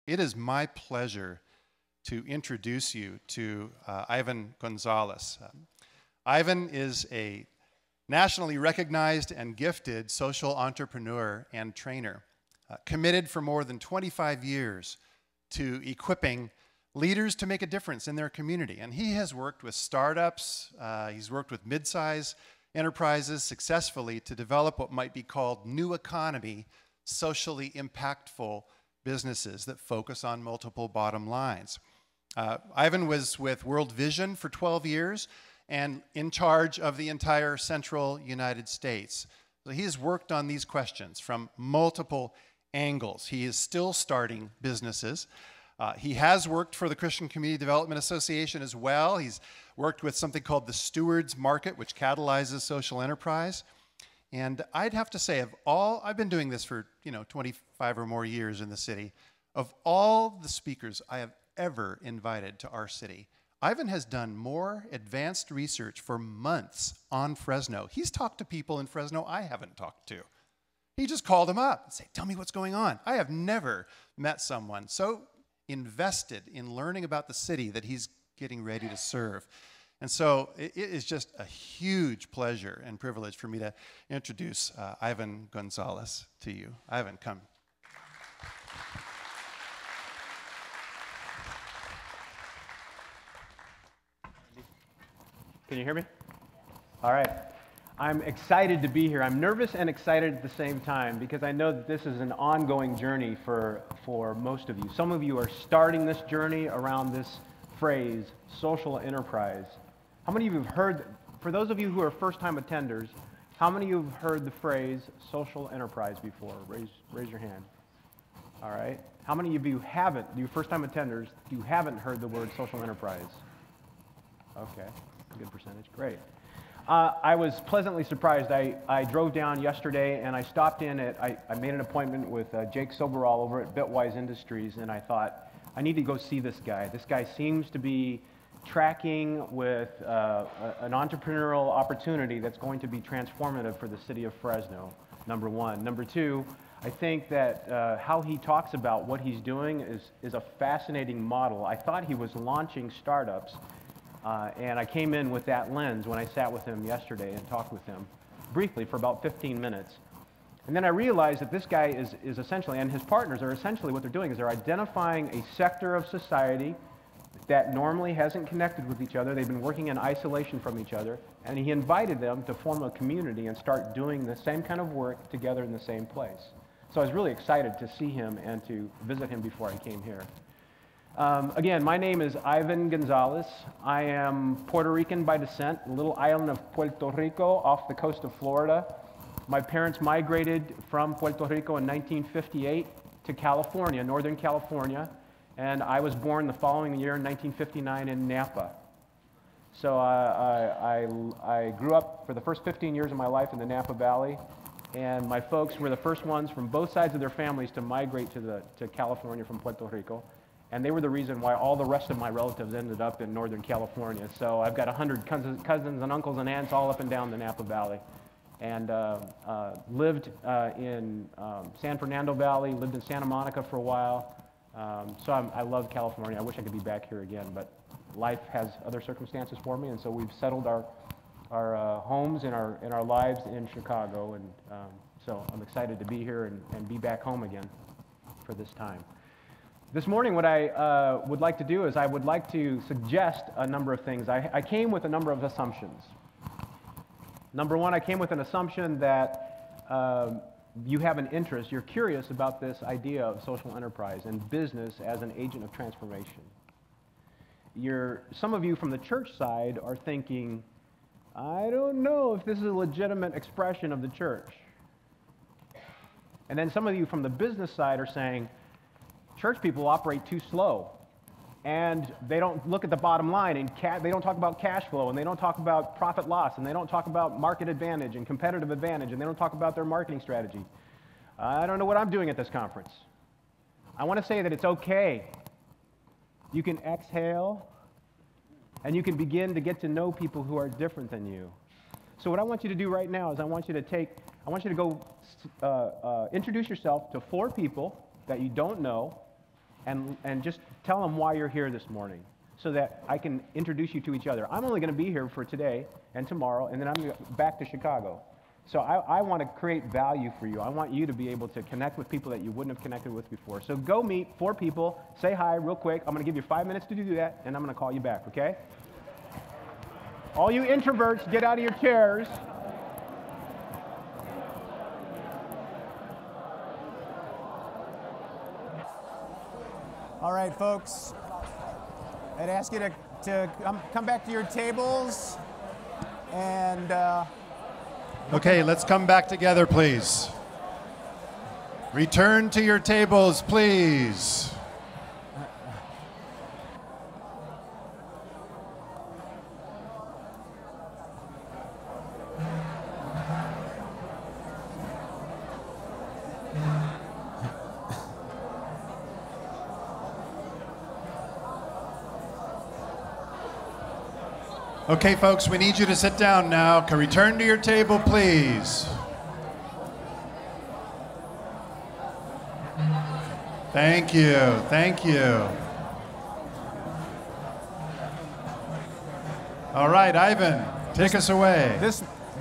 It is my pleasure to introduce you to Ivan Gonzales. Ivan is a nationally recognized and gifted social entrepreneur and trainer, committed for more than 25 years to equipping leaders to make a difference in their community. And he has worked with startups, he's worked with mid-size enterprises successfully to develop what might be called new economy, socially impactful businesses that focus on multiple bottom lines. Ivan was with World Vision for 12 years and in charge of the entire central United States. So he has worked on these questions from multiple angles. He is still starting businesses. He has worked for the Christian Community Development Association as well. He's worked with something called the Stewards Market, which catalyzes social enterprise. And I'd have to say, I've been doing this for 25 or more years in the city. Of all the speakers I have ever invited to our city, Ivan has done more advanced research for months on Fresno. He's talked to people in Fresno I haven't talked to. He just called them up and said, "Tell me what's going on." I have never met someone so invested in learning about the city that he's getting ready to serve. And so it is just a huge pleasure and privilege for me to introduce Ivan Gonzales to you. Ivan, come. Can you hear me? All right. I'm excited to be here. I'm nervous and excited at the same time because I know that this is an ongoing journey for most of you. Some of you are starting this journey around this phrase, social enterprise. How many of you have heard, for those of you who are first-time attenders, how many of you have heard the phrase social enterprise before? Raise your hand. All right. How many of you haven't, you first-time attenders, you haven't heard the word social enterprise? Okay, good percentage, great. I was pleasantly surprised. I drove down yesterday and I stopped in I made an appointment with Jake Soberall over at Bitwise Industries, and I thought, I need to go see this guy. This guy seems to be tracking with an entrepreneurial opportunity that's going to be transformative for the city of Fresno, number one. Number two, I think that how he talks about what he's doing is a fascinating model. I thought he was launching startups. And I came in with that lens when I sat with him yesterday and talked with him briefly for about 15 minutes. And then I realized that this guy is essentially, and his partners are essentially, what they're doing is they're identifying a sector of society that normally hasn't connected with each other. They've been working in isolation from each other, and he invited them to form a community and start doing the same kind of work together in the same place. So I was really excited to see him and to visit him before I came here. Again, my name is Ivan Gonzales. I am Puerto Rican by descent, a little island of Puerto Rico off the coast of Florida. My parents migrated from Puerto Rico in 1958 to California, Northern California, and I was born the following year in 1959 in Napa. So I grew up for the first 15 years of my life in the Napa Valley, and my folks were the first ones from both sides of their families to migrate to California from Puerto Rico. And they were the reason why all the rest of my relatives ended up in Northern California. So I've got 100 cousins and uncles and aunts all up and down the Napa Valley. And lived in San Fernando Valley, lived in Santa Monica for a while. So I love California. I wish I could be back here again, but life has other circumstances for me, and so we've settled our homes and our lives in Chicago. And so I'm excited to be here and be back home again for this time. This morning, what I would like to do is I would like to suggest a number of things. I came with a number of assumptions. Number one, I came with an assumption that you have an interest, you're curious about this idea of social enterprise and business as an agent of transformation. Some of you from the church side are thinking, I don't know if this is a legitimate expression of the church. And then some of you from the business side are saying, church people operate too slow, and they don't look at the bottom line, and they don't talk about cash flow, and they don't talk about profit loss, and they don't talk about market advantage and competitive advantage, and they don't talk about their marketing strategy. I don't know what I'm doing at this conference. I want to say that it's okay. You can exhale, and you can begin to get to know people who are different than you. So what I want you to do right now is I want you to go introduce yourself to 4 people that you don't know, and just tell them why you're here this morning so that I can introduce you to each other. I'm only going to be here for today and tomorrow, and then I'm back to Chicago. So I want to create value for you. I want you to be able to connect with people that you wouldn't have connected with before. So go meet 4 people, say hi real quick. I'm going to give you 5 minutes to do that, and I'm going to call you back, okay? All you introverts, get out of your chairs. All right, folks. I'd ask you to come back to your tables and... Okay, let's come back together, please. Return to your tables, please. Okay, folks, we need you to sit down now. Can return to your table, please. Thank you. Thank you. All right, Ivan, take us away.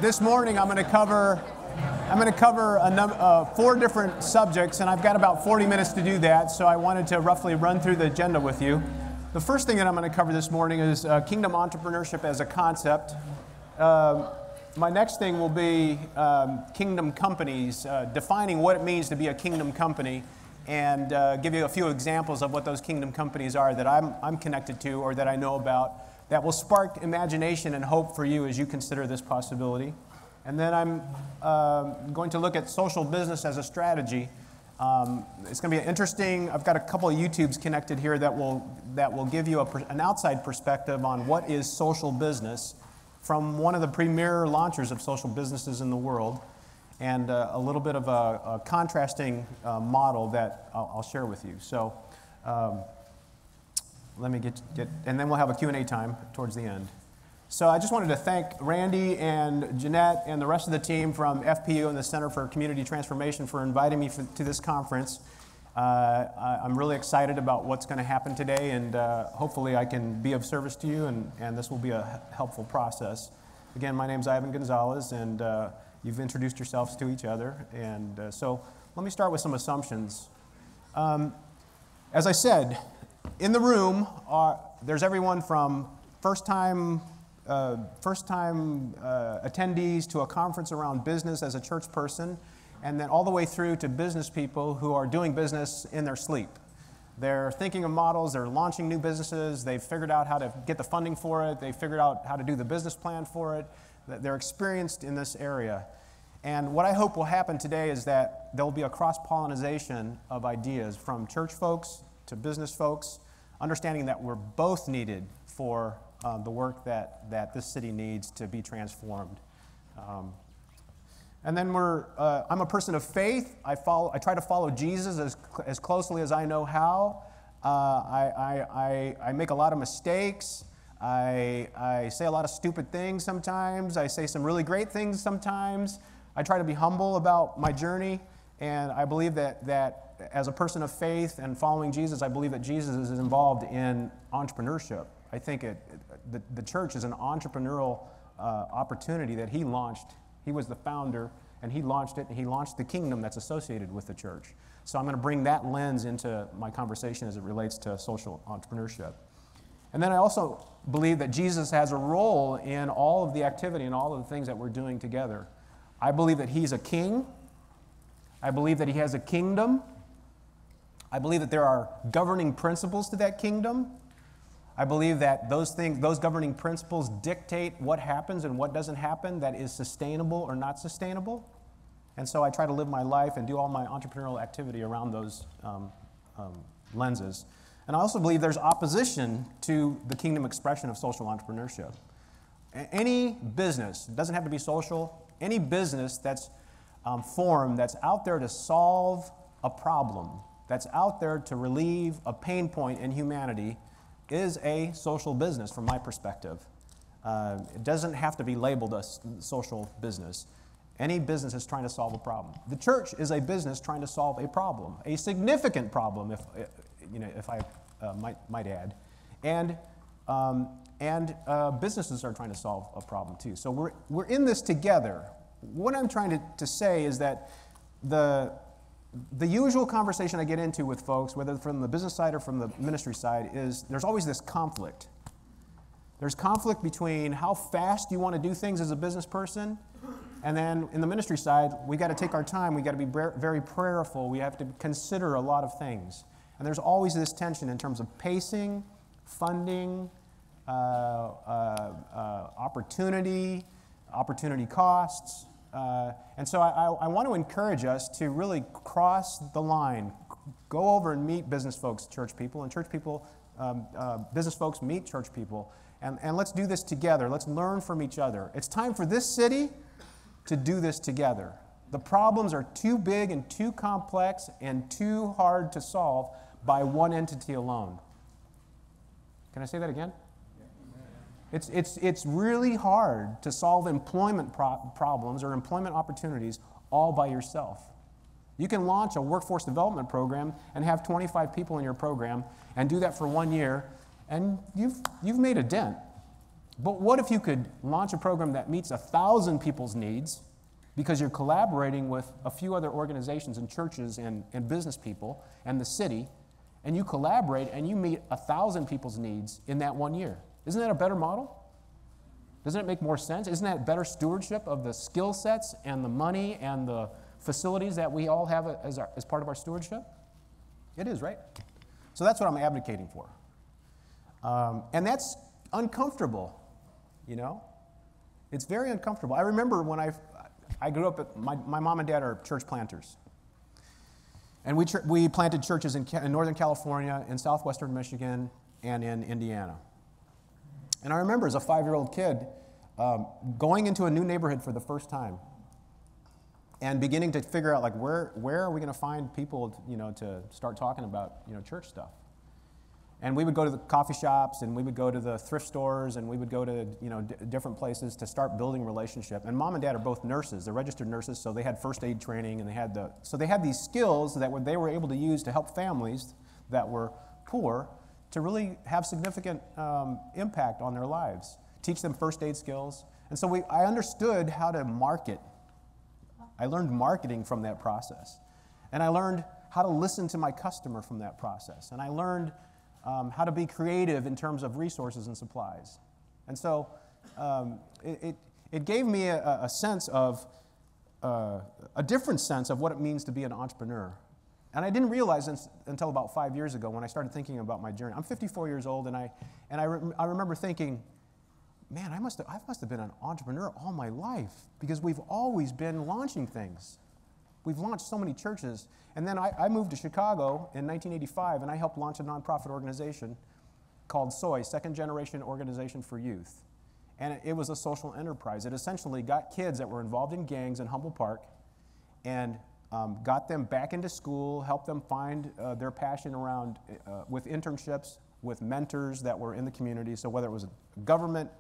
This morning I'm going to cover 4 different subjects, and I've got about 40 minutes to do that, so I wanted to roughly run through the agenda with you. The first thing that I'm going to cover this morning is kingdom entrepreneurship as a concept. My next thing will be kingdom companies, defining what it means to be a kingdom company, and give you a few examples of what those kingdom companies are that I'm connected to or that I know about that will spark imagination and hope for you as you consider this possibility. And then I'm going to look at social business as a strategy. It's going to be interesting. I've got a couple of YouTubes connected here that will give you an outside perspective on what is social business from one of the premier launchers of social businesses in the world, and a little bit of a contrasting model that I'll share with you. So let me get, and then we'll have a Q&A time towards the end. So I just wanted to thank Randy and Jeanette and the rest of the team from FPU and the Center for Community Transformation for inviting me to this conference. I'm really excited about what's going to happen today, and hopefully I can be of service to you, and this will be a helpful process. Again, my name's Ivan Gonzales, and you've introduced yourselves to each other. And so let me start with some assumptions. As I said, in the room, there's everyone from first-time attendees to a conference around business as a church person, and then all the way through to business people who are doing business in their sleep. They're thinking of models, they're launching new businesses, they've figured out how to get the funding for it, they've figured out how to do the business plan for it, they're experienced in this area. And what I hope will happen today is that there will be a cross-pollination of ideas from church folks to business folks, understanding that we're both needed for the work that this city needs to be transformed. And then I'm a person of faith. I try to follow Jesus as closely as I know how. I make a lot of mistakes. I say a lot of stupid things sometimes. I say some really great things sometimes. I try to be humble about my journey, and I believe that as a person of faith and following Jesus, I believe that Jesus is involved in entrepreneurship. I think the church is an entrepreneurial opportunity that he launched. He was the founder, and he launched it, and he launched the kingdom that's associated with the church. So I'm going to bring that lens into my conversation as it relates to social entrepreneurship. And then I also believe that Jesus has a role in all of the activity and all of the things that we're doing together. I believe that he's a king. I believe that he has a kingdom. I believe that there are governing principles to that kingdom. I believe that those governing principles dictate what happens and what doesn't happen that is sustainable or not sustainable. And so I try to live my life and do all my entrepreneurial activity around those lenses. And I also believe there's opposition to the kingdom expression of social entrepreneurship. Any business, it doesn't have to be social, any business that's formed that's out there to solve a problem, that's out there to relieve a pain point in humanity, is a social business from my perspective. It doesn't have to be labeled a social business. Any business is trying to solve a problem. The church is a business trying to solve a problem, a significant problem if I might add. And businesses are trying to solve a problem too. So we're in this together. What I'm trying to say is that the usual conversation I get into with folks, whether from the business side or from the ministry side, is there's always this conflict. There's conflict between how fast you want to do things as a business person, and then in the ministry side, we got to take our time. We got to be very prayerful. We have to consider a lot of things. And there's always this tension in terms of pacing, funding, opportunity costs. And so I want to encourage us to really cross the line, go over and meet business folks, church people, and church people, business folks meet church people. And let's do this together. Let's learn from each other. It's time for this city to do this together. The problems are too big and too complex and too hard to solve by one entity alone. Can I say that again? It's really hard to solve employment problems or employment opportunities all by yourself. You can launch a workforce development program and have 25 people in your program and do that for 1 year, and you've made a dent. But what if you could launch a program that meets 1,000 people's needs because you're collaborating with a few other organizations and churches and business people and the city, and you collaborate and you meet 1,000 people's needs in that 1 year? Isn't that a better model? Doesn't it make more sense? Isn't that better stewardship of the skill sets and the money and the facilities that we all have as part of our stewardship? It is, right? So that's what I'm advocating for. And that's uncomfortable, you know? It's very uncomfortable. I remember when I grew up, my mom and dad are church planters. And we planted churches in Northern California, in southwestern Michigan, and in Indiana. And I remember as a 5-year-old kid going into a new neighborhood for the first time and beginning to figure out, like, where are we going to find people, to start talking about, church stuff. And we would go to the coffee shops, and we would go to the thrift stores, and we would go to, different places to start building relationship. And mom and dad are both nurses. They're registered nurses, so they had first aid training, and they had these skills that they were able to use to help families that were poor to really have significant impact on their lives, teach them first aid skills. And so I understood how to market. I learned marketing from that process. And I learned how to listen to my customer from that process. And I learned how to be creative in terms of resources and supplies. And so it gave me a sense of, a different sense of what it means to be an entrepreneur. And I didn't realize until about 5 years ago when I started thinking about my journey. I'm 54 years old, and I remember thinking, man, I must have been an entrepreneur all my life, because we've always been launching things. We've launched so many churches. And then I moved to Chicago in 1985, and I helped launch a nonprofit organization called SOY, Second Generation Organization for Youth. And it was a social enterprise. It essentially got kids that were involved in gangs in Humboldt Park and got them back into school, helped them find their passion around with internships, with mentors that were in the community. So whether it was a government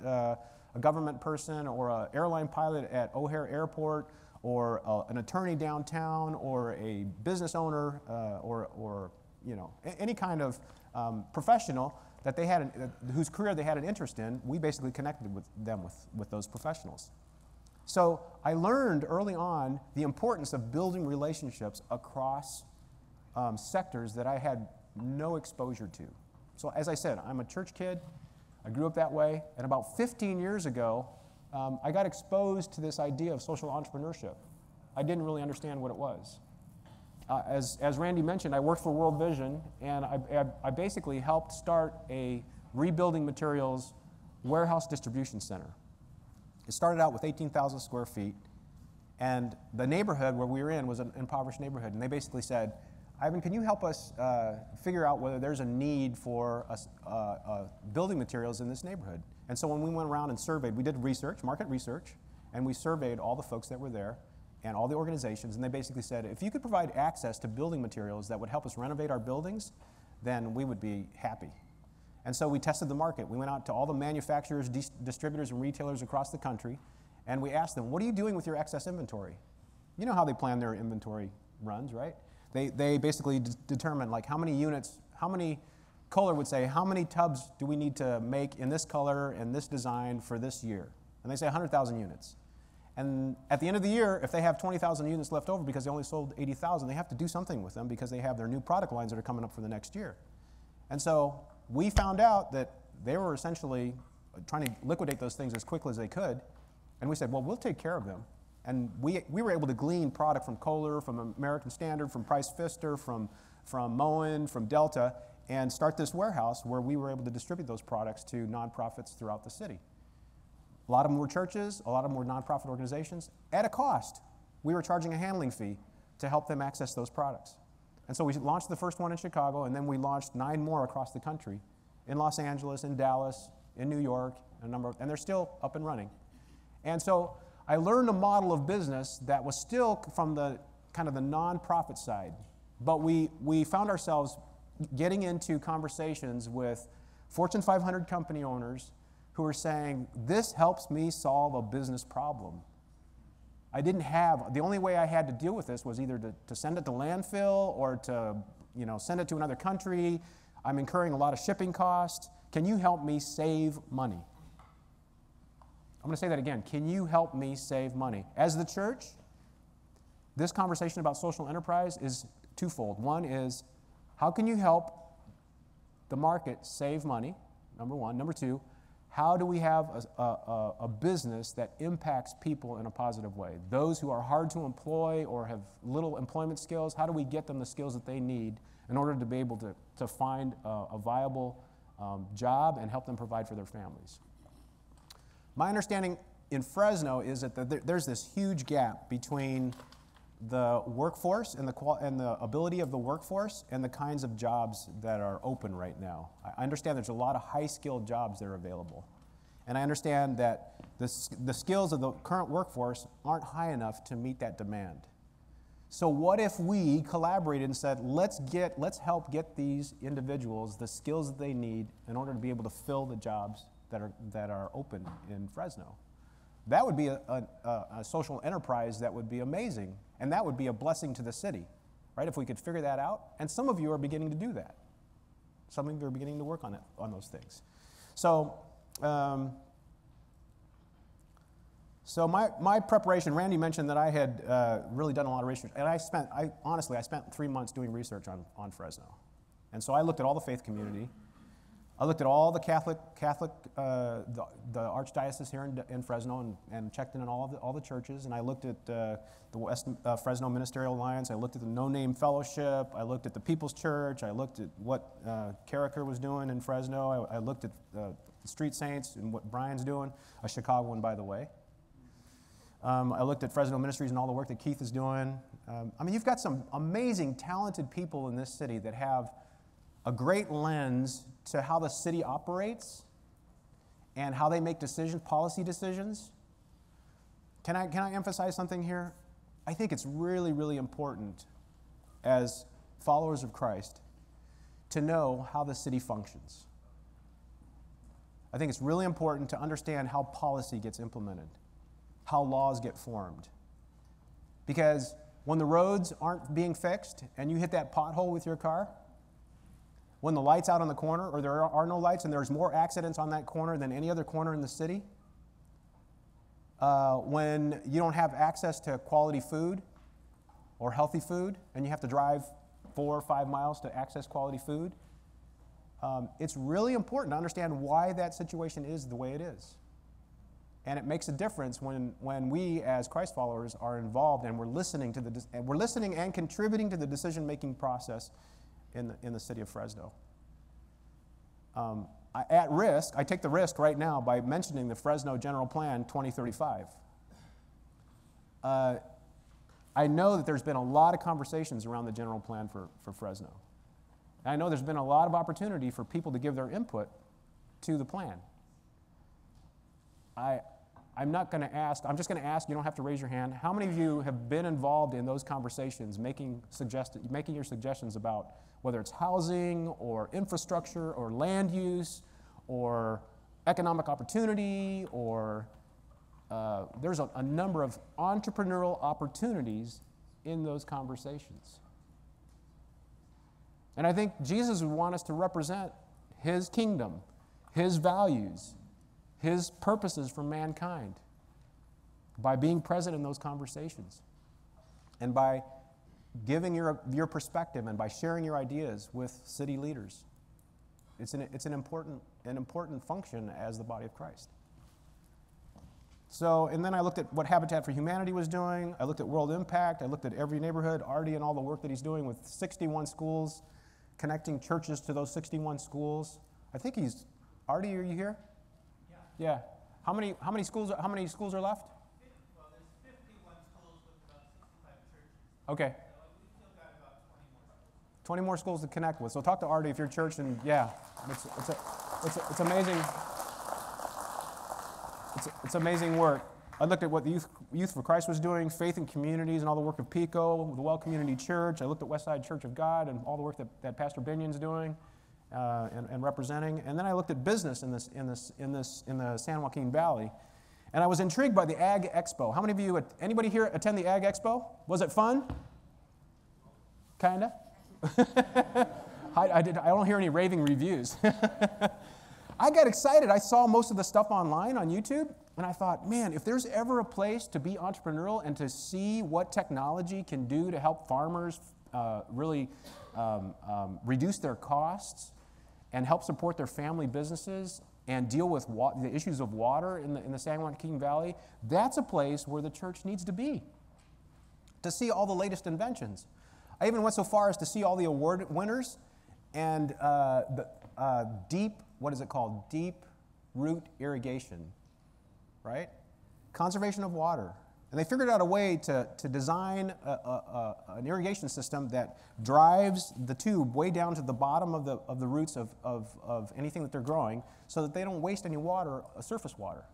person or an airline pilot at O'Hare Airport, or an attorney downtown, or a business owner, or any kind of professional that they had, whose career they had an interest in, we basically connected with them with those professionals. So I learned early on the importance of building relationships across sectors that I had no exposure to. So as I said, I'm a church kid. I grew up that way. And about 15 years ago, I got exposed to this idea of social entrepreneurship. I didn't really understand what it was. As Randy mentioned, I worked for World Vision, and I basically helped start a rebuilding materials warehouse distribution center. It started out with 18,000 square feet, and the neighborhood where we were in was an impoverished neighborhood, and they basically said, Ivan, can you help us figure out whether there's a need for building materials in this neighborhood? And so when we went around and surveyed, we did research, market research, and we surveyed all the folks that were there and all the organizations, and they basically said, if you could provide access to building materials that would help us renovate our buildings, then we would be happy. And so we tested the market. We went out to all the manufacturers, distributors, and retailers across the country, and we asked them, what are you doing with your excess inventory? You know how they plan their inventory runs, right? They basically determine, like, how many units, Kohler would say, how many tubs do we need to make in this color and this design for this year? And they say 100,000 units. And at the end of the year, if they have 20,000 units left over because they only sold 80,000, they have to do something with them because they have their new product lines that are coming up for the next year. And so we found out that they were essentially trying to liquidate those things as quickly as they could. And we said, well, we'll take care of them. And we were able to glean product from Kohler, from American Standard, from Price Pfister, from Moen, from Delta, and start this warehouse where we were able to distribute those products to nonprofits throughout the city. A lot of them were churches, a lot of them were nonprofit organizations. At a cost, we were charging a handling fee to help them access those products. And so we launched the first one in Chicago, and then we launched 9 more across the country, in Los Angeles, in Dallas, in New York, and they're still up and running. And so I learned a model of business that was still from the kind of the nonprofit side, but we found ourselves getting into conversations with Fortune 500 company owners who are saying, this helps me solve a business problem. The only way I had to deal with this was either to send it to landfill or to send it to another country. I'm incurring a lot of shipping costs. Can you help me save money? I'm going to say that again. Can you help me save money? As the church, this conversation about social enterprise is twofold. One is, how can you help the market save money, number one? Number two, how do we have a business that impacts people in a positive way? Those who are hard to employ or have little employment skills, how do we get them the skills that they need in order to be able to find a viable job and help them provide for their families? My understanding in Fresno is that there's this huge gap between the workforce and the ability of the workforce and the kinds of jobs that are open right now. I understand there's a lot of high-skilled jobs that are available. And I understand that the skills of the current workforce aren't high enough to meet that demand. So what if we collaborated and said, let's help get these individuals the skills that they need in order to be able to fill the jobs that are open in Fresno? That would be a social enterprise that would be amazing, and that would be a blessing to the city, right, if we could figure that out. And some of you are beginning to do that. Some of you are beginning to work on those things. So, my preparation, Randy mentioned that I had really done a lot of research, and honestly, I spent 3 months doing research on Fresno. And so I looked at all the faith community. I looked at all the Catholic, the Archdiocese here in Fresno and checked in on all the churches, and I looked at the West Fresno Ministerial Alliance, I looked at the No Name Fellowship, I looked at the People's Church, I looked at what Carricker was doing in Fresno, I looked at the Street Saints and what Brian's doing, a Chicago one, by the way. I looked at Fresno Ministries and all the work that Keith is doing. You've got some amazing, talented people in this city that have a great lens to how the city operates and how they make decisions, policy decisions. Can I emphasize something here? I think it's really, really important as followers of Christ to know how the city functions. I think it's really important to understand how policy gets implemented, how laws get formed. Because when the roads aren't being fixed and you hit that pothole with your car, when the light's out on the corner or there are no lights and there's more accidents on that corner than any other corner in the city, when you don't have access to quality food or healthy food and you have to drive 4 or 5 miles to access quality food, it's really important to understand why that situation is the way it is. And it makes a difference when we, as Christ followers, are involved and we're listening and contributing to the decision-making process in the city of Fresno. I take the risk right now by mentioning the Fresno General Plan 2035. I know that there's been a lot of conversations around the general plan for Fresno. And I know there's been a lot of opportunity for people to give their input to the plan. I'm just going to ask, you don't have to raise your hand, how many of you have been involved in those conversations, making your suggestions about whether it's housing or infrastructure or land use or economic opportunity or there's a number of entrepreneurial opportunities in those conversations. And I think Jesus would want us to represent his kingdom, his values, his purposes for mankind by being present in those conversations and by giving your perspective and by sharing your ideas with city leaders. It's an important function as the body of Christ. So, and then I looked at what Habitat for Humanity was doing. I looked at World Impact. I looked at Every Neighborhood, Artie, and all the work that he's doing with 61 schools, connecting churches to those 61 schools. I think Artie, are you here? Yeah. Yeah. How many schools are left? Well, there's 51 schools with about 65 churches. Okay. So we've still got about 20 more schools. 20 more schools to connect with. So talk to Artie if you're church, and yeah, it's amazing. It's amazing work. I looked at what the Youth for Christ was doing, Faith in Communities, and all the work of PICO, the Well Community Church. I looked at Westside Church of God and all the work that Pastor Binion's doing and representing. And then I looked at business in the San Joaquin Valley, and I was intrigued by the Ag Expo. How many of you, anybody here attend the Ag Expo? Was it fun? Kinda. I don't hear any raving reviews. I got excited. I saw most of the stuff online on YouTube, and I thought, man, if there's ever a place to be entrepreneurial and to see what technology can do to help farmers really reduce their costs and help support their family businesses and deal with the issues of water in the San Joaquin Valley, that's a place where the church needs to be, to see all the latest inventions. I even went so far as to see all the award winners and deep root irrigation, right? Conservation of water. And they figured out a way to design an irrigation system that drives the tube way down to the bottom of the roots of anything that they're growing so that they don't waste any water, surface water.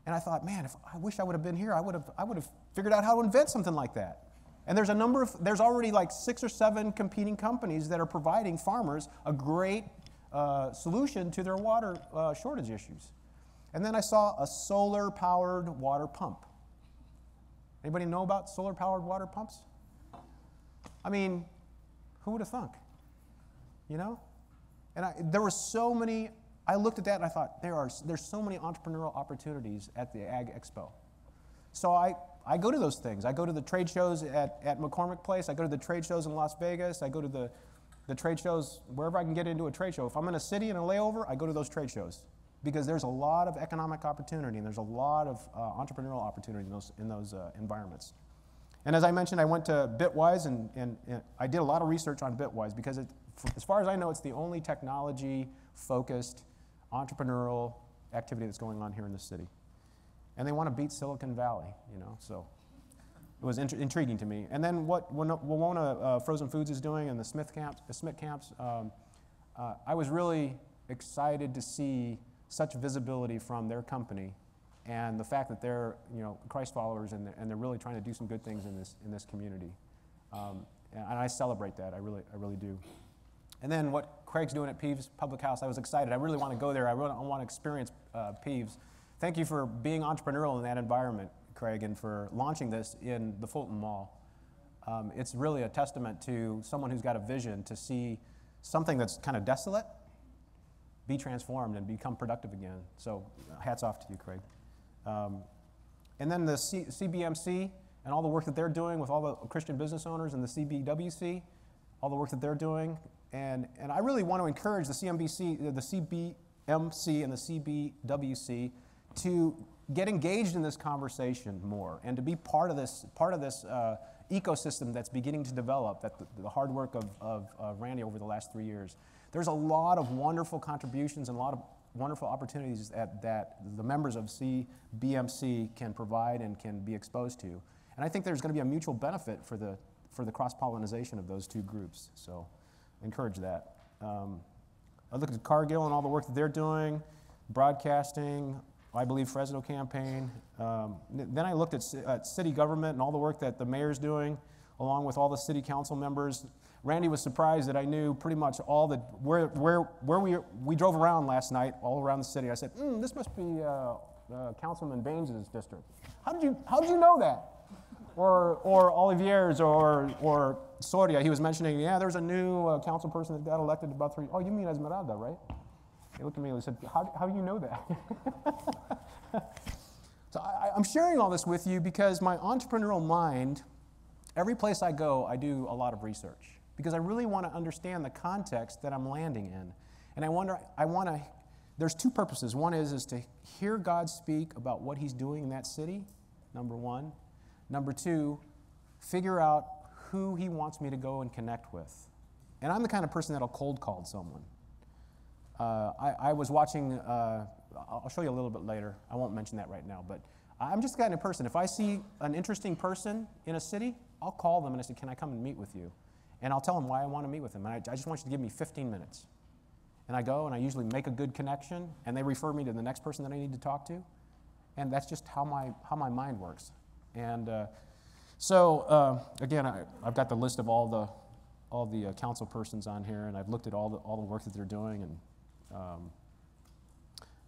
And I thought, man, I wish I would have been here. I would have figured out how to invent something like that. And there's already like 6 or 7 competing companies that are providing farmers a great solution to their water shortage issues. And then I saw a solar-powered water pump. Anybody know about solar-powered water pumps? I mean, who would have thunk? You know? And there were so many, I looked at that and I thought, there's so many entrepreneurial opportunities at the Ag Expo. So I go to those things. I go to the trade shows at McCormick Place. I go to the trade shows in Las Vegas. I go to the trade shows wherever I can get into a trade show. If I'm in a city in a layover, I go to those trade shows because there's a lot of economic opportunity and there's a lot of entrepreneurial opportunity in those environments. And as I mentioned, I went to Bitwise and I did a lot of research on Bitwise because as far as I know, it's the only technology-focused entrepreneurial activity that's going on here in the city. And they want to beat Silicon Valley, you know, so it was intriguing to me. And then what Wawona Frozen Foods is doing and the Smith camps, I was really excited to see such visibility from their company and the fact that they're, you know, Christ followers and they're really trying to do some good things in this community. And I celebrate that, I really do. And then what Craig's doing at Peeves Public House, I was excited. I really want to go there. I really want to experience Peeves. Thank you for being entrepreneurial in that environment, Craig, and for launching this in the Fulton Mall. It's really a testament to someone who's got a vision to see something that's kind of desolate be transformed and become productive again. So hats off to you, Craig. And then the CBMC and all the work that they're doing with all the Christian business owners and the CBWC, all the work that they're doing. And I really want to encourage the CBMC and the CBWC to get engaged in this conversation more and to be part of this ecosystem that's beginning to develop, the hard work of Randy over the last 3 years. There's a lot of wonderful contributions and a lot of wonderful opportunities that the members of CBMC can provide and can be exposed to. And I think there's going to be a mutual benefit for the cross-pollination of those two groups. So encourage that. I looked at Cargill and all the work that they're doing, broadcasting, I Believe Fresno campaign. Then I looked at city government and all the work that the mayor's doing, along with all the city council members. Randy was surprised that I knew pretty much all the where we drove around last night, all around the city. I said, this must be Councilman Baines' district. How did you know that? Or Olivier's or Soria, he was mentioning, yeah, there's a new council person that got elected about 3. Oh, you mean Esmeralda, right? He looked at me and he said, how do you know that? So I'm sharing all this with you because my entrepreneurial mind, every place I go, I do a lot of research because I really want to understand the context that I'm landing in. And there's 2 purposes. One is to hear God speak about what he's doing in that city, number 1. Number 2, figure out who he wants me to go and connect with. And I'm the kind of person that'll cold call someone. I was watching, I'll show you a little bit later. I won't mention that right now, but I'm just the kind of person, if I see an interesting person in a city, I'll call them and I say, can I come and meet with you? And I'll tell them why I want to meet with them. And I just want you to give me 15 minutes. And I go and I usually make a good connection and they refer me to the next person that I need to talk to. And that's just how my mind works. And again, I've got the list of all the council persons on here, and I've looked at all the work that they're doing, and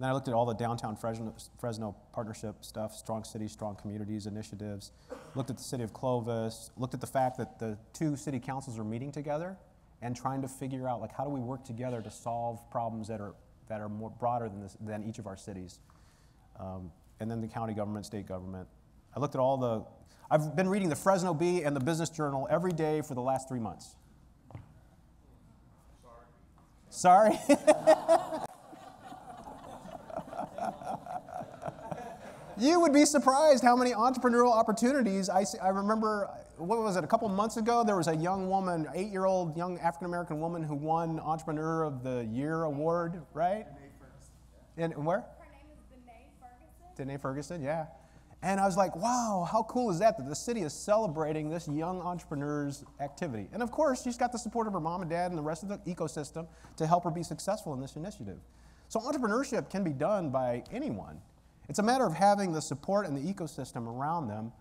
then I looked at all the downtown Fresno partnership stuff, strong cities, strong communities initiatives. Looked at the city of Clovis. Looked at the fact that the 2 city councils are meeting together and trying to figure out like how do we work together to solve problems that are more broader than each of our cities. And then the county government, state government. I looked at I've been reading the Fresno Bee and the Business Journal every day for the last 3 months. Sorry? You would be surprised how many entrepreneurial opportunities I see. I remember, what was it, a couple months ago, there was a young woman, 8-year-old young African-American woman who won Entrepreneur of the Year award, right? And where? Her name is Danae Ferguson. Danae Ferguson, yeah. And I was like, wow, how cool is that the city is celebrating this young entrepreneur's activity. And of course, she's got the support of her mom and dad and the rest of the ecosystem to help her be successful in this initiative. So entrepreneurship can be done by anyone. It's a matter of having the support and the ecosystem around them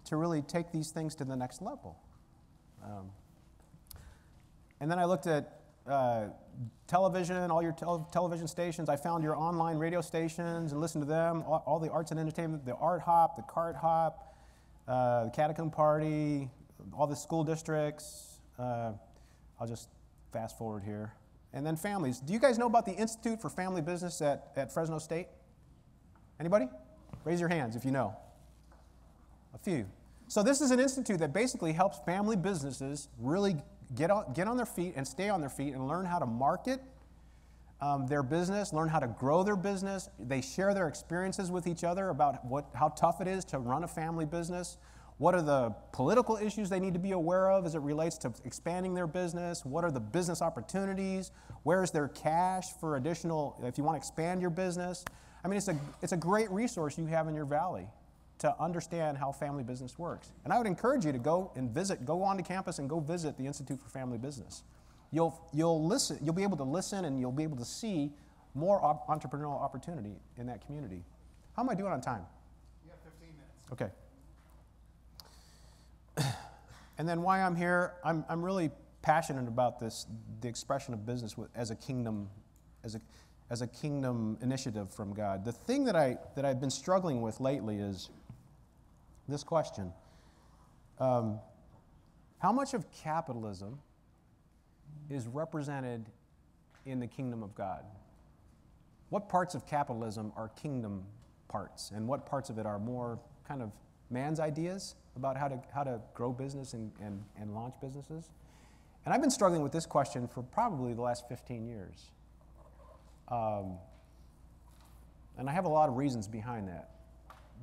to really take these things to the next level. And then I looked at television, all your television stations. I found your online radio stations and listened to them, all the arts and entertainment, the Art Hop, the Cart Hop, the Catacomb Party, all the school districts. I'll just fast forward here. And then families. Do you guys know about the Institute for Family Business at Fresno State? Anybody? Raise your hands if you know. A few. So this is an institute that basically helps family businesses really get on their feet and stay on their feet and learn how to market their business, learn how to grow their business. They share their experiences with each other about how tough it is to run a family business. What are the political issues they need to be aware of as it relates to expanding their business? What are the business opportunities? Where is their cash for additional, if you want to expand your business? I mean, it's a great resource you have in your valley to understand how family business works. And I would encourage you to go onto campus and go visit the Institute for Family Business. You'll be able to listen and you'll be able to see more entrepreneurial opportunity in that community. How am I doing on time? You have 15 minutes. Okay. And then why I'm here, I'm really passionate about the expression of business as a kingdom initiative from God. The thing that I've been struggling with lately is this question. How much of capitalism is represented in the kingdom of God? What parts of capitalism are kingdom parts, and what parts of it are more kind of man's ideas about how to grow business and launch businesses? And I've been struggling with this question for probably the last 15 years. And I have a lot of reasons behind that.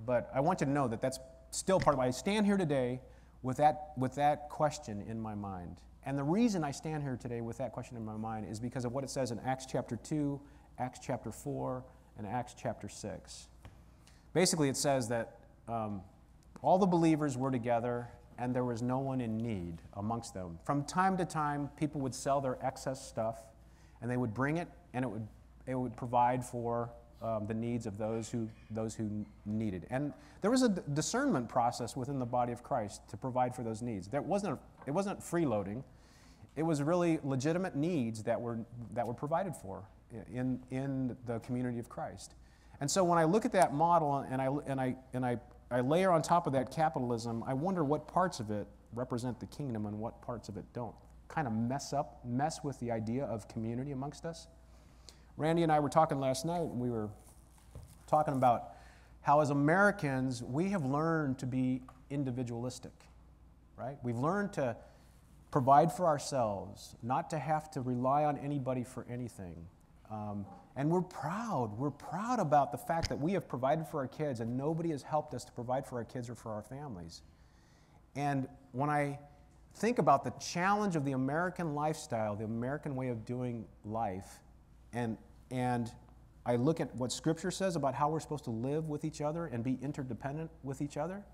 But I want you to know that that's still part of it. I stand here today with that question in my mind. And the reason I stand here today with that question in my mind is because of what it says in Acts chapter 2, Acts chapter 4, and Acts chapter 6. Basically, it says that all the believers were together and there was no one in need amongst them. From time to time, people would sell their excess stuff and they would bring it and it would provide for the needs of those who needed. And there was a discernment process within the body of Christ to provide for those needs. It wasn't freeloading. It was really legitimate needs that were provided for in the community of Christ. And so when I look at that model and I layer on top of that capitalism, I wonder what parts of it represent the kingdom and what parts of it don't. Kind of mess with the idea of community amongst us. Randy and I were talking last night, and we were talking about how as Americans, we have learned to be individualistic, right? We've learned to provide for ourselves, not to have to rely on anybody for anything. And we're proud. We're proud about the fact that we have provided for our kids and nobody has helped us to provide for our kids or for our families. And when I think about the challenge of the American lifestyle, the American way of doing life, and I look at what Scripture says about how we're supposed to live with each other and be interdependent with each other,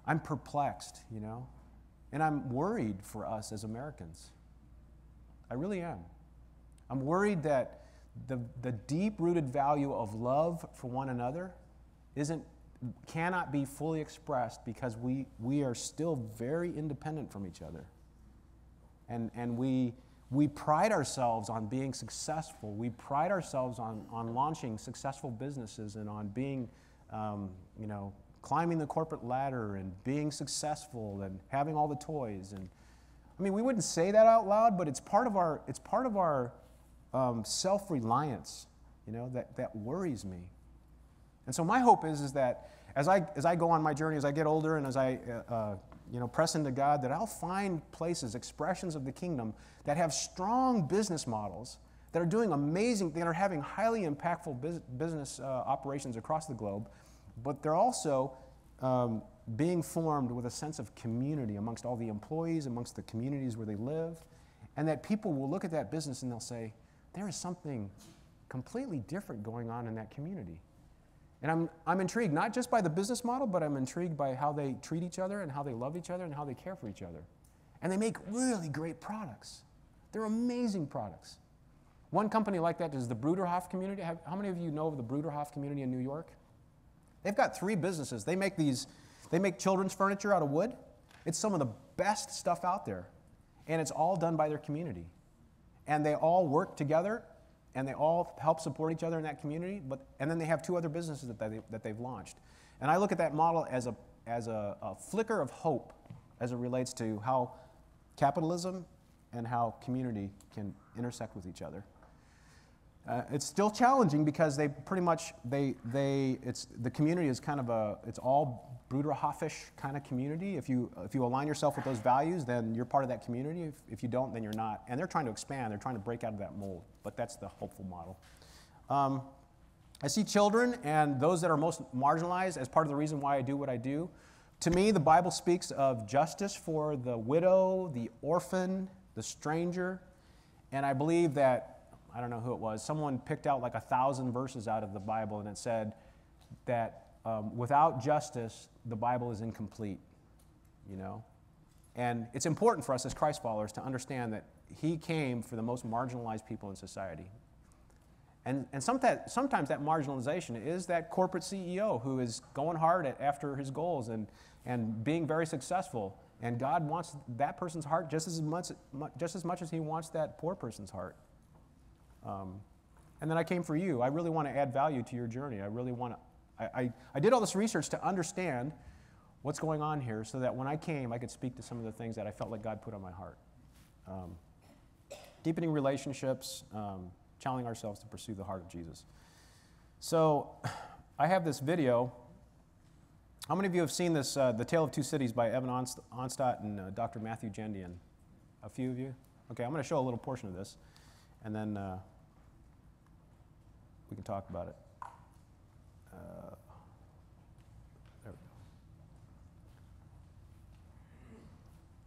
I'm perplexed, you know? And I'm worried for us as Americans. I really am. I'm worried that the deep-rooted value of love for one another cannot be fully expressed because we are still very independent from each other. And we pride ourselves on being successful. We pride ourselves on launching successful businesses and on being, climbing the corporate ladder and being successful and having all the toys. And I mean, we wouldn't say that out loud, but it's part of our self-reliance, that worries me. And so my hope is that as I go on my journey, as I get older, and as I press into God, that I'll find places, expressions of the kingdom that have strong business models, that are doing amazing, that are having highly impactful business operations across the globe, but they're also being formed with a sense of community amongst all the employees, amongst the communities where they live, and that people will look at that business and they'll say, there is something completely different going on in that community. And I'm intrigued not just by the business model, but I'm intrigued by how they treat each other and how they love each other and how they care for each other. And they make really great products. They're amazing products. One company like that is the Bruderhof community. How many of you know of the Bruderhof community in New York? They've got 3 businesses. They make children's furniture out of wood. It's some of the best stuff out there. And it's all done by their community. And they all work together, and they all help support each other in that community. And then they have 2 other businesses that they've launched. And I look at that model as a flicker of hope as it relates to how capitalism and how community can intersect with each other. It's still challenging because they pretty much, the community is kind of it's all Bruderhofish kind of community. If you align yourself with those values, then you're part of that community. If you don't, then you're not. And they're trying to expand. They're trying to break out of that mold. But that's the hopeful model. I see children and those that are most marginalized as part of the reason why I do what I do. To me, the Bible speaks of justice for the widow, the orphan, the stranger. And I believe that, I don't know who it was, someone picked out like 1,000 verses out of the Bible, and it said that without justice, the Bible is incomplete, And it's important for us as Christ followers to understand that He came for the most marginalized people in society. And sometimes that marginalization is that corporate CEO who is going hard after his goals and being very successful. And God wants that person's heart just as much as He wants that poor person's heart. And then I came for you. I really want to add value to your journey. I really want to. I did all this research to understand what's going on here so that when I came, I could speak to some of the things that I felt like God put on my heart. Deepening relationships, challenging ourselves to pursue the heart of Jesus. So I have this video. How many of you have seen this, The Tale of Two Cities by Evan Onstott and Dr. Matthew Gendian? A few of you? Okay, I'm going to show a little portion of this, and then we can talk about it. There we go.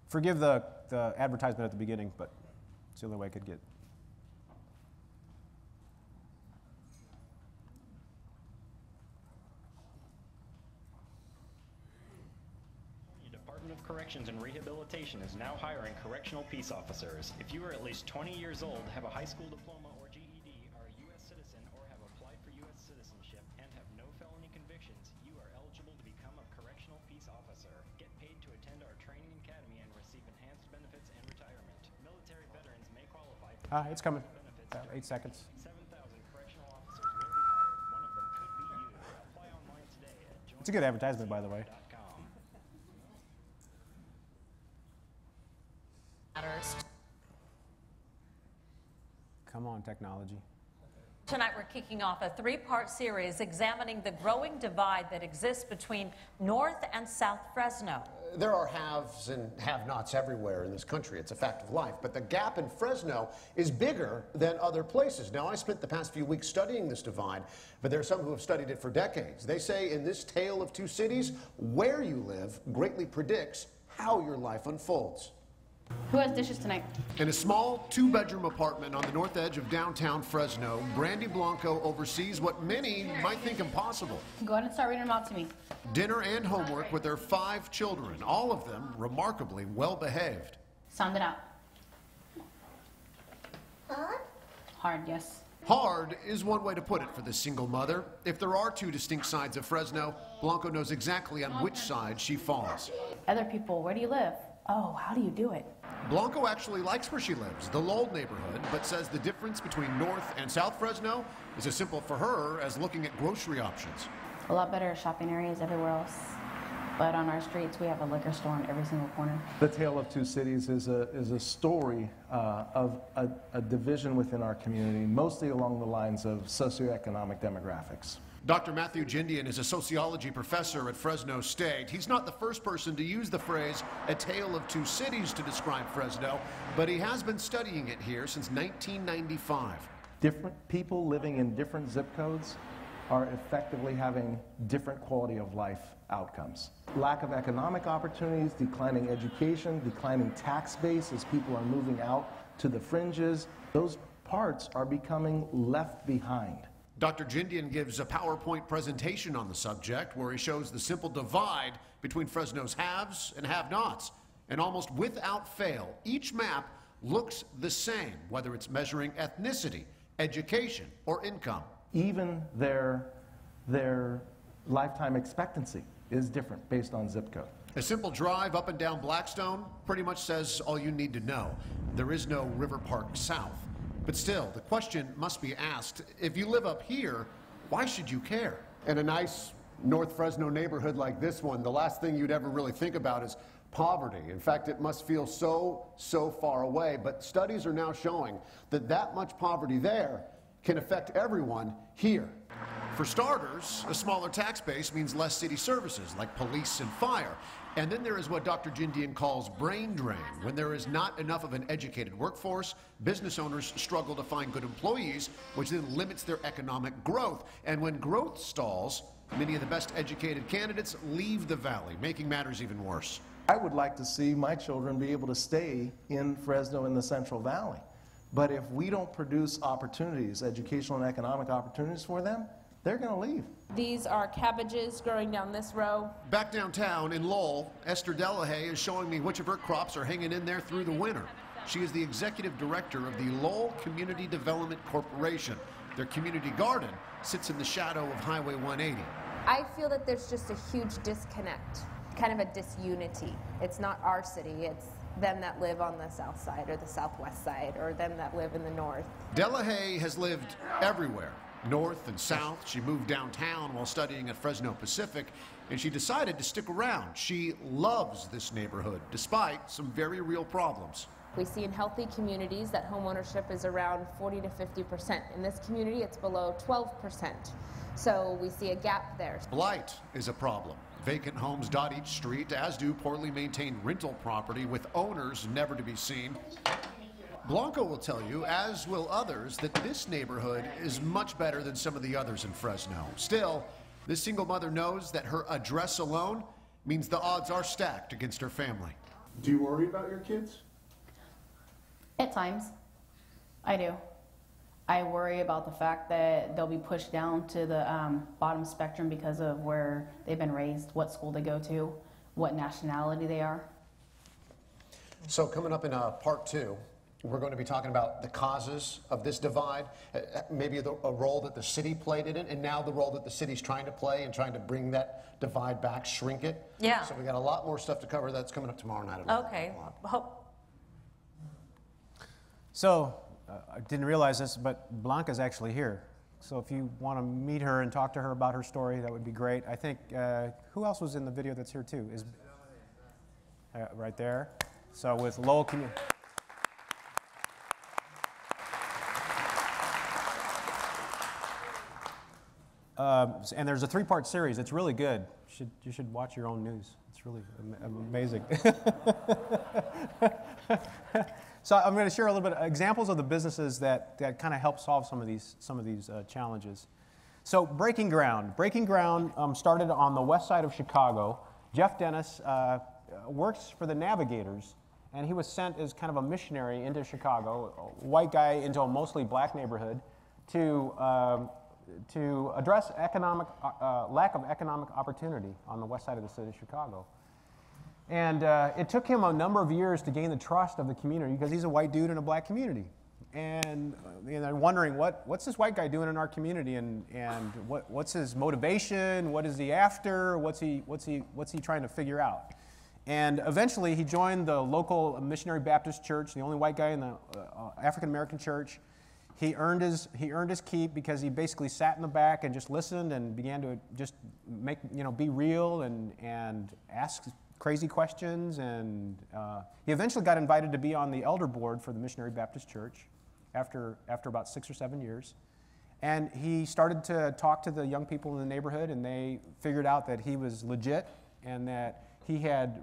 Forgive the advertisement at the beginning, but it's the only way I could get. Department of Corrections and Rehabilitation is now hiring correctional peace officers. If you are at least 20 years old, have a high school diploma or GED, are a U.S. citizen, or have applied for U.S. citizenship and have no felony convictions, you are eligible to become a correctional peace officer. Get paid to attend our training academy and receive enhanced benefits and retirement. Military veterans may qualify for It's coming. benefits. 8 seconds. 7,000 correctional officers will be hired. One of them could be you. Apply online today at It's a good advertisement, by the way. join.com. Come on, technology. Tonight we're kicking off a three-part series examining the growing divide that exists between North and South Fresno. There are haves and have-nots everywhere in this country. It's a fact of life. But the gap in Fresno is bigger than other places. Now, I spent the past few weeks studying this divide, but there are some who have studied it for decades. They say in this tale of two cities, where you live greatly predicts how your life unfolds. Who has dishes tonight? In a small two-bedroom apartment on the north edge of downtown Fresno, Brandy Blanco oversees what many might think impossible. Go ahead and start reading them out to me. Dinner and homework with their 5 children, all of them remarkably well-behaved. Sound it out. Hard? Hard, yes. Hard is one way to put it for this single mother. If there are two distinct sides of Fresno, Blanco knows exactly on which side she falls. Other people, where do you live? Oh, how do you do it? Blanco actually likes where she lives, the Lowell neighborhood, but says the difference between North and South Fresno is as simple for her as looking at grocery options. A lot better shopping areas everywhere else. But on our streets, we have a liquor store in every single corner. The Tale of Two Cities is a story of a division within our community, mostly along the lines of socioeconomic demographics. Dr. Matthew Jindian is a sociology professor at Fresno State. He's not the first person to use the phrase, a tale of two cities, to describe Fresno, but he has been studying it here since 1995. Different people living in different zip codes are effectively having different quality of life outcomes. Lack of economic opportunities, declining education, declining tax base as people are moving out to the fringes, those parts are becoming left behind. Dr. Jindian gives a PowerPoint presentation on the subject where he shows the simple divide between Fresno's haves and have-nots. And almost without fail, each map looks the same, whether it's measuring ethnicity, education, or income. Even their lifetime expectancy is different based on zip code. A simple drive up and down Blackstone pretty much says all you need to know. There is no River Park South. But still, the question must be asked, if you live up here, why should you care? In a nice North Fresno neighborhood like this one, the last thing you'd ever really think about is poverty. In fact, it must feel so far away, but studies are now showing that that much poverty there can affect everyone here. For starters, a smaller tax base means less city services like police and fire. And then there is what Dr. Jindian calls brain drain. When there is not enough of an educated workforce, business owners struggle to find good employees, which then limits their economic growth. And when growth stalls, many of the best educated candidates leave the valley, making matters even worse. I would like to see my children be able to stay in Fresno in the Central Valley. But if we don't produce opportunities, educational and economic opportunities for them, they're going to leave. These are cabbages growing down this row. Back downtown in Lowell, Esther Delahaye is showing me which of her crops are hanging in there through the winter. She is the executive director of the Lowell Community Development Corporation. Their community garden sits in the shadow of Highway 180. I feel that there's just a huge disconnect, kind of a disunity. It's not our city, it's them that live on the south side or the southwest side, or them that live in the north. Delahaye has lived everywhere, north and south. She moved downtown while studying at Fresno Pacific, and she decided to stick around. She loves this neighborhood, despite some very real problems. We see in healthy communities that homeownership is around 40 to 50%. In this community, it's below 12%. So we see a gap there. Blight is a problem. Vacant homes dot each street, as do poorly maintained rental property with owners never to be seen. Blanco will tell you, as will others, that this neighborhood is much better than some of the others in Fresno. Still, this single mother knows that her address alone means the odds are stacked against her family. Do you worry about your kids? At times, I do. I worry about the fact that they'll be pushed down to the bottom spectrum because of where they've been raised, what school they go to, what nationality they are. So coming up in part 2, we're going to be talking about the causes of this divide, maybe a role that the city played in it, and now the role that the city's trying to play and trying to bring that divide back, shrink it. Yeah. So we got a lot more stuff to cover. That's coming up tomorrow night. Okay. So, I didn't realize this, but Blanca's actually here. So if you want to meet her and talk to her about her story, that would be great. I think, who else was in the video that's here too? Is right there. So with Lowell Community. And there's a 3-part series. It's really good. You should watch your own news. It's really amazing. So I'm going to share a little bit of examples of the businesses that kind of help solve some of these challenges. So Breaking Ground. Breaking Ground started on the west side of Chicago. Jeff Dennis works for the Navigators, and he was sent as kind of a missionary into Chicago, a white guy into a mostly black neighborhood, to address lack of economic opportunity on the west side of the city of Chicago. And it took him a number of years to gain the trust of the community because he's a white dude in a black community. And they're wondering, what's this white guy doing in our community, and what's his motivation? What is he after? What's he trying to figure out? And eventually he joined the local Missionary Baptist Church, the only white guy in the African American church. He earned his keep because he basically sat in the back and just listened and began to just be real and ask crazy questions. And he eventually got invited to be on the elder board for the Missionary Baptist Church after about 6 or 7 years. And he started to talk to the young people in the neighborhood, and they figured out that he was legit and that he had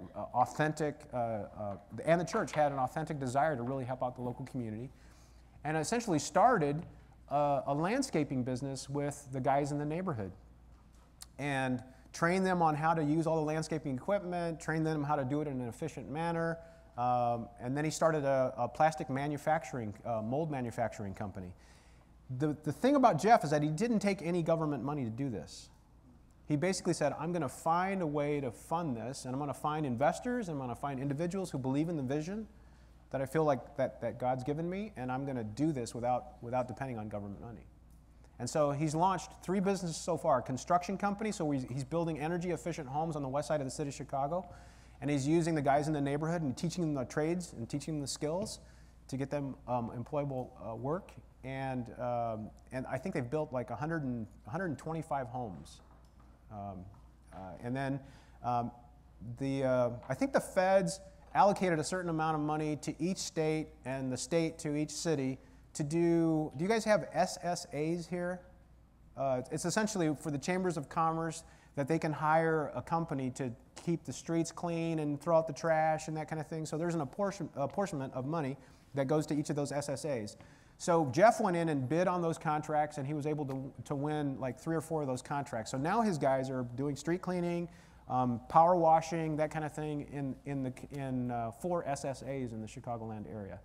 and the church had an authentic desire to really help out the local community. And essentially started a landscaping business with the guys in the neighborhood and trained them on how to use all the landscaping equipment, trained them how to do it in an efficient manner, and then he started a plastic manufacturing, mold manufacturing company. The thing about Jeff is that he didn't take any government money to do this. He basically said, I'm going to find a way to fund this, and I'm going to find investors, and I'm going to find individuals who believe in the vision that I feel like that God's given me, and I'm going to do this without depending on government money. And so he's launched 3 businesses so far. A construction company, so he's building energy-efficient homes on the west side of the city of Chicago, and he's using the guys in the neighborhood and teaching them the trades and teaching them the skills to get them employable work. And I think they've built like 125 homes. And then I think the feds allocated a certain amount of money to each state and the state to each city to do you guys have SSAs here? It's essentially for the chambers of commerce that they can hire a company to keep the streets clean and throw out the trash and that kind of thing. So there's an apportionment of money that goes to each of those SSAs. So Jeff went in and bid on those contracts, and he was able to win like 3 or 4 of those contracts. So now his guys are doing street cleaning, power washing, that kind of thing in 4 SSAs in the Chicagoland area.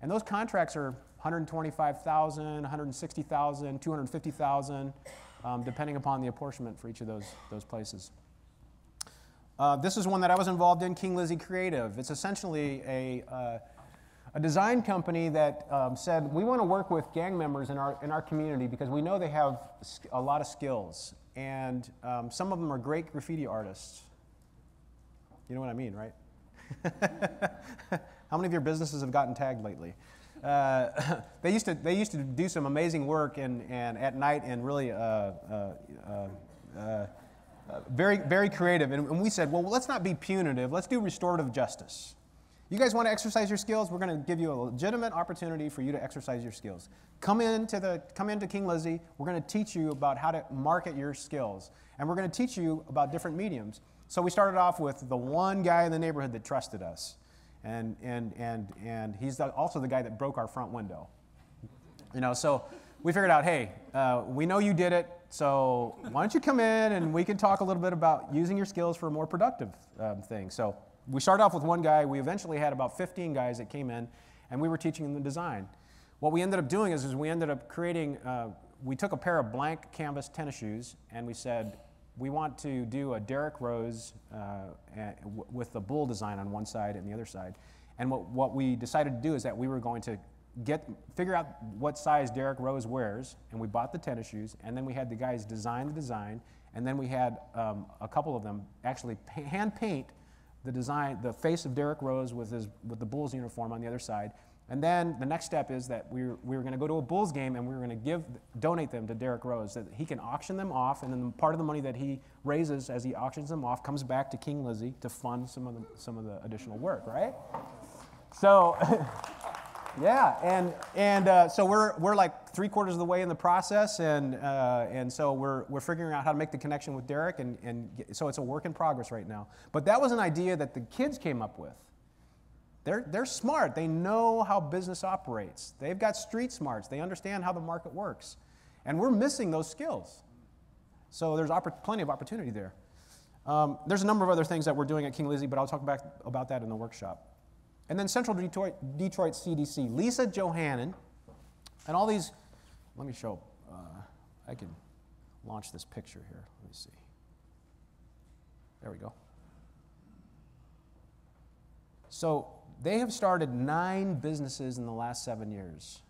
And those contracts are $125,000, $160,000, $250,000, depending upon the apportionment for each of those places. This is one that I was involved in, King Lizzie Creative. It's essentially a design company that said, we want to work with gang members in our community because we know they have a lot of skills. And some of them are great graffiti artists. You know what I mean, right? How many of your businesses have gotten tagged lately? They used to do some amazing work and at night and really very, very creative. And we said, well, let's not be punitive. Let's do restorative justice. You guys want to exercise your skills? We're going to give you a legitimate opportunity for you to exercise your skills. Come into King Lizzie. We're going to teach you about how to market your skills. And we're going to teach you about different mediums. So we started off with the one guy in the neighborhood that trusted us. And he's also the guy that broke our front window. So we figured out, hey, we know you did it, so why don't you come in and we can talk a little bit about using your skills for a more productive thing. So we started off with one guy. We eventually had about 15 guys that came in, and we were teaching them the design. What we ended up doing is we ended up creating, we took a pair of blank canvas tennis shoes, and we said, we want to do a Derrick Rose with the bull design on one side and the other side. And what we decided to do is that we were going to figure out what size Derrick Rose wears, and we bought the tennis shoes, and then we had the guys design the design, and then we had a couple of them actually hand paint the design, the face of Derrick Rose with the Bulls uniform on the other side. And then the next step is that we were going to go to a Bulls game, and we were going to donate them to Derrick Rose, that he can auction them off, and then part of the money that he raises as he auctions them off comes back to King Lizzie to fund some of the additional work, right? So Yeah, and so we're like 3/4 of the way in the process, and so we're figuring out how to make the connection with Derek, so it's a work in progress right now. But that was an idea that the kids came up with. They're smart. They know how business operates. They've got street smarts. They understand how the market works, and we're missing those skills. So there's plenty of opportunity there. There's a number of other things that we're doing at King Lizzie, but I'll talk about that in the workshop. And then Central Detroit CDC, Lisa Johannan, and all these, let me show, I can launch this picture here. Let me see. There we go. So they have started 9 businesses in the last 7 years.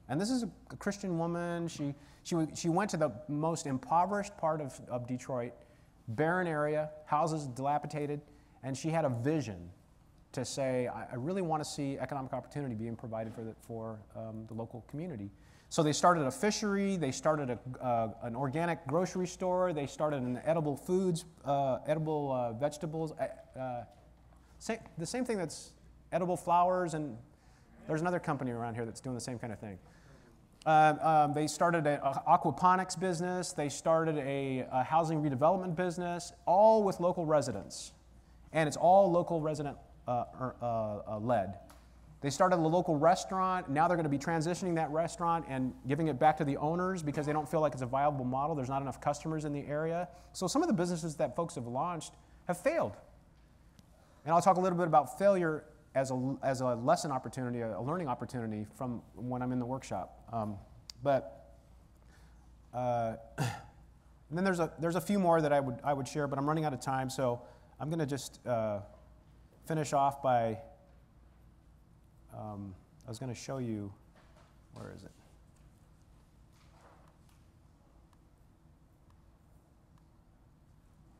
And this is a Christian woman. She went to the most impoverished part of Detroit, barren area, houses dilapidated, and she had a vision to say, I really want to see economic opportunity being provided for the local community. So they started a fishery, they started an organic grocery store, they started an edible foods, edible vegetables, the same thing that's edible flowers, and there's another company around here that's doing the same kind of thing. They started an aquaponics business, they started a housing redevelopment business, all with local residents. And it's all local resident led. They started a local restaurant. Now they're going to be transitioning that restaurant and giving it back to the owners because they don't feel like it's a viable model. There's not enough customers in the area. So some of the businesses that folks have launched have failed. And I'll talk a little bit about failure as a lesson opportunity, a learning opportunity from when I'm in the workshop. And then there's a few more that I would share, but I'm running out of time, so I'm going to just finish off by, I was going to show you, where is it?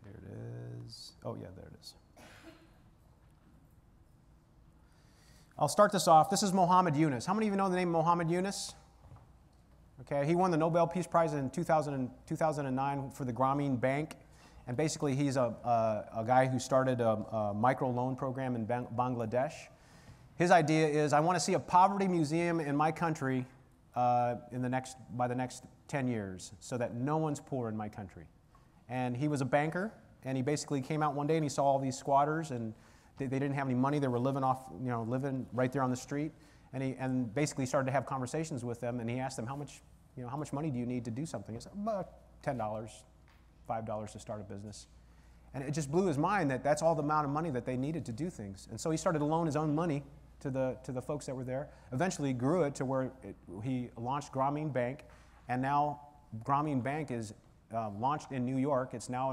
Here it is. Oh yeah, there it is. I'll start this off. This is Muhammad Yunus. How many of you know the name Muhammad Yunus? Okay, he won the Nobel Peace Prize in 2009 for the Grameen Bank. And basically, he's a guy who started a micro-loan program in Bangladesh. His idea is, I want to see a poverty museum in my country by the next 10 years so that no one's poor in my country. And he was a banker, and he basically came out one day and he saw all these squatters, and they didn't have any money. They were living right there on the street. And basically started to have conversations with them, and he asked them, how much money do you need to do something? He said, about $10, $5 to start a business. And it just blew his mind that that's all the amount of money that they needed to do things. And so he started to loan his own money to the folks that were there. Eventually grew it to where he launched Grameen Bank, and now Grameen Bank is launched in New York. It's now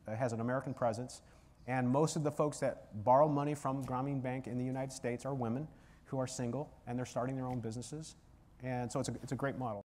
it has an American presence. And most of the folks that borrow money from Grameen Bank in the United States are women who are single, and they're starting their own businesses. And so it's a great model.